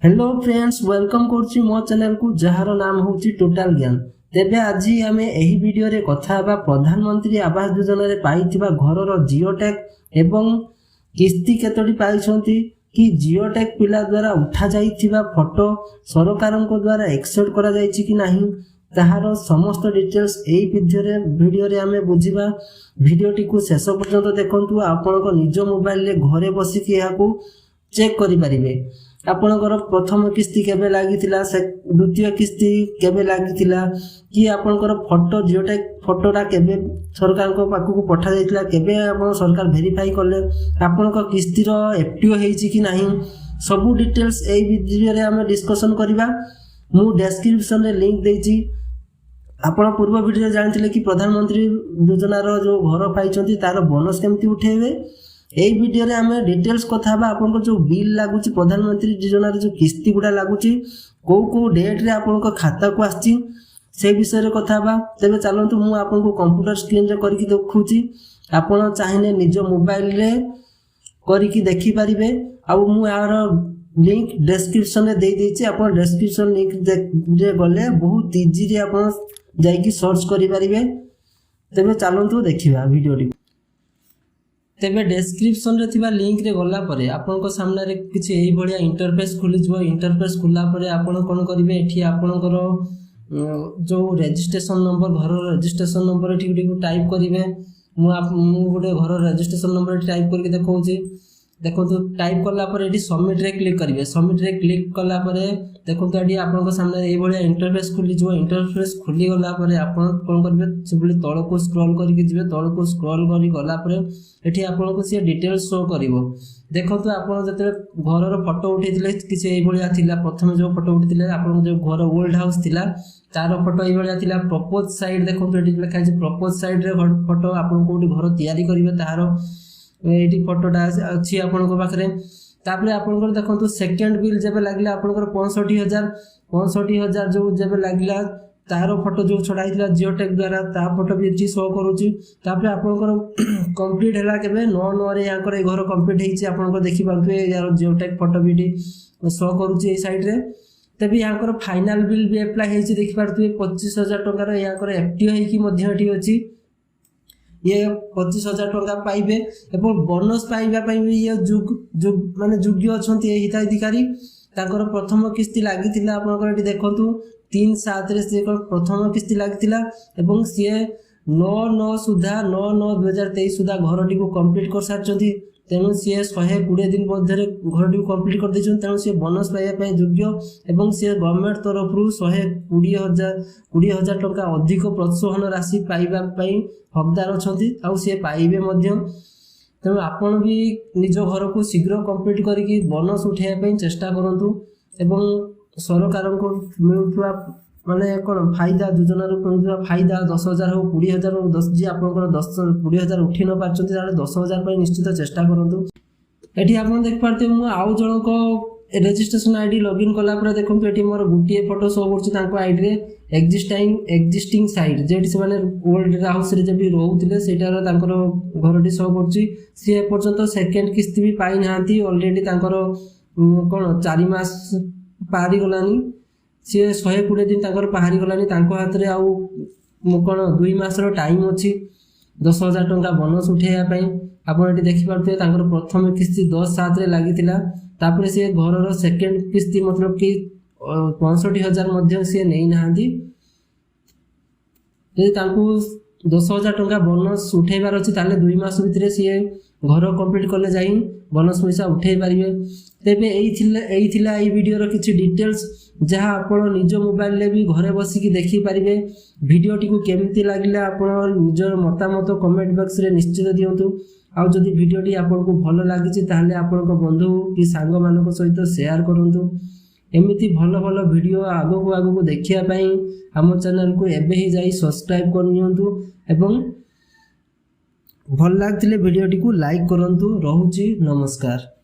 Hello friends, welcome करछि मो channel को जहार नाम होछि टोटल ज्ञान। तेबे आज आमे एही वीडियो रे कथा बा प्रधानमंत्री आवास योजना रे पाइथिबा घरर जियो टैग एवं किस्ती केतोटी पाइछंती कि जियो टैग पिला द्वारा उठा जाइथिबा फोटो सरकारन को द्वारा एक्सेप्ट करा जाइछि कि नाही ताहार समस्त डिटेल्स एही वीडियो रे आमे बुझिबा। वीडियोटी को शेष पर्यंत देखंतु। आपन को निज मोबाइल रे घरे बसी कि याकू चेक करि परिबे। आपनकर प्रथम किस्ती केबे लागिथिला, से द्वितीय किस्ती केबे लागिथिला, कि आपनकर फोटो जियोटा फोटोटा केबे सरकार को पाखु को पठा जाइथिला, केबे आपन सरकार वेरीफाई करले, आपनकर किस्ती रो एफटीओ हेछि कि नाही, सब डिटेल्स ए वीडियो रे हम डिस्कशन करिबा। मु डिस्क्रिप्शन रे लिंक देछि। आपण पूर्व वीडियो रे जानथिले कि प्रधानमंत्री योजना रो जो घर पाइछंती तार बोनस केमती उठेबे। এই ভিডিওরে আমি ডিটেলস কথা হবা। আপনার যে বিল লাগুচি প্রধানমন্ত্রী যোজনার যে কিস্তি গুড়া লাগুচি কেউ কেউ ডেট্রে আপনার খাতাকে আসছি সেই বিষয়ে কথা হবা। তেবে চালন্তু মু আপনার কম্পুটর স্ক্রিন রে করিকি দেখাউছি। আপনার চাইলে নিজ মোবাইল করিকি দেখিপারে। আউ মু यार লিঙ্ক ডেসক্রিপশন রে দেই দেইছি। আপনার ডেসক্রিপশন লিঙ্ক রে গলে বহুত ইজি রে আপনার যাইকি সর্চ করি পারিবে। তেবে চালন্তু দেখিবা ভিডিওটি। तेबे डिस्क्रिप्शन रे थिबा लिंक रे गला परे आपन को सामने रे किछि एही भलिया इंटरफेस खुली जबो। इंटरफेस खुला परे आपन कोन करिवे, एठी आपन करो जो रजिस्ट्रेशन नंबर, घर रजिस्ट्रेशन नंबर एठी टाइप करिवे। मु गोटे घर रजिस्ट्रेशन नंबर टाइप करके देखौछि। देखो टाइप कला परे एठी सबमिट रे क्लिक करिवे। सबमिट रे क्लिक कला परे देखो एठी आपन को सामने एही भलिया इंटरफेस खुली जबो। इंटरफेस खुली गला परे आपन कोन करिवे, सिंपली तळ को स्क्रॉल करके जिवे। तळ को स्क्रॉल करी गला परे एठी आपन को से डिटेल्स शो करिवो। देखो आपन जते घर रो फोटो उठैतिले किछि एही भलिया थिला। प्रथम जो फोटो उठैतिले आपन जो घर ओल्ड हाउस थिला तार फोटो एही भलिया थिला। प्रपोज साइड देखो एठी लिखा छै प्रपोज साइड रे फोटो आपन कोठी घर तयारी करिवे तार एठी फोटोटा अछि आपन को पाखरे। तापरे आपन को देखंतु सेकंड बिल जेबे लागला आपन को 65,000 जो जेबे लागला तार फोटो जो छडाइतिला जियो टैग द्वारा ता फोटो भी एठी शो करूची। तापरे आपन को कंप्लीट हला केबे 9 रे या करे घर कंप्लीट हेछि। आपन को देखि पारथुए यार जियो टैग फोटो भी एठी शो करूची ए साइड रे। तबे या कर फाइनल बिल भी अप्लाई हेछि देखि पारथुए 25,000 टका रे या कर एफटीओ हेकि मध्य एठी अछि। ये 25,000 टका पाइबे एवं बोनस पाइबा पई ये जुग माने योग्य अछंती ए हिताधिकारी। ताकर प्रथम किस्ती लागितिला आपन को एठी देखंतु 3/7 रे से प्रथम किस्ती लागितिला एवं से 9/9 सुधा 9/9/2023 सुधा घरटी को कंप्लीट कर सारचंती। तेनु से 120 दिन मध्य घरटी को कंप्लीट कर दैछन। तेनु से बोनस पाइबा पई योग्य एवं से गवर्नमेंट तरफ रु 120,000 टका अधिक प्रोत्साहन राशि पाइबा पई हकदार अछंती। आ से पाइबे मध्य। तेनु आपण भी निज घर को शीघ्र कंप्लीट करिकि बोनस उठाइबा पई चेष्टा करंतु एवं सरकार को मिलुवा माने कोन फायदा योजना रो मिलुवा फायदा 10,000 हो 20,000 हो 10 जी आपनकर 10-20,000 उठी न पारचंती ताले 10,000 पई निश्चित चेष्टा करंतु। एठी आपण देख पारते मु आउ जण को रजिस्ट्रेशन आईडी लॉगिन कला पर देखंतु एठी मोर गुटिए फोटो शो करछि तांको आईडी रे एक्जिस्टिंग साइट जेठी से माने ओल्ड हाउस रे जेबी रहउतिले सेटार तांकर घरटी शो करछि। से पर्यंत सेकंड किस्ती भी पाइ नांती। ऑलरेडी तांकर कोन 4 मास पारी गलानी। सी 120 दिन तांकर पारी गलानी। तांको हाथ रे आउ कोन 2 मास रो टाइम अछि 10,000 टका बोनस उठेया पई। आपण एटी देखि पारथि तांकर प्रथम किस्ती 10/7 रे लागितिला। तापरे से घर रो सेकंड किस्ती मतलब कि 65,000 मध्य से नै नांती। जे तांको 10,000 टका बोनस उठेबार अछि ताले 2 मास भितरे से घर कंप्लीट करले जाई बोनस पैसा उठेई पारिबे। तेबे एई थिला एई वीडियो रो किछि डिटेल्स जहा आपण निज मोबाइल ले भी घरे बसी कि देखि पारिबे। वीडियोटी को केमती लागिला आपण निजर मतामत कमेंट बॉक्स रे निश्चित दियंतु। आ जदि वीडियोटी आपण को भलो लागिछि ताले आपण को बंधु कि सांग मानको सहित शेयर करंतु। एमिति भलो भलो वीडियो आगो को देखिया पई हम चैनल को एबे ही जाई सब्सक्राइब करनियंतु एवं भल लागथिले वीडियोटी को लाइक करंतु। रहूची नमस्कार।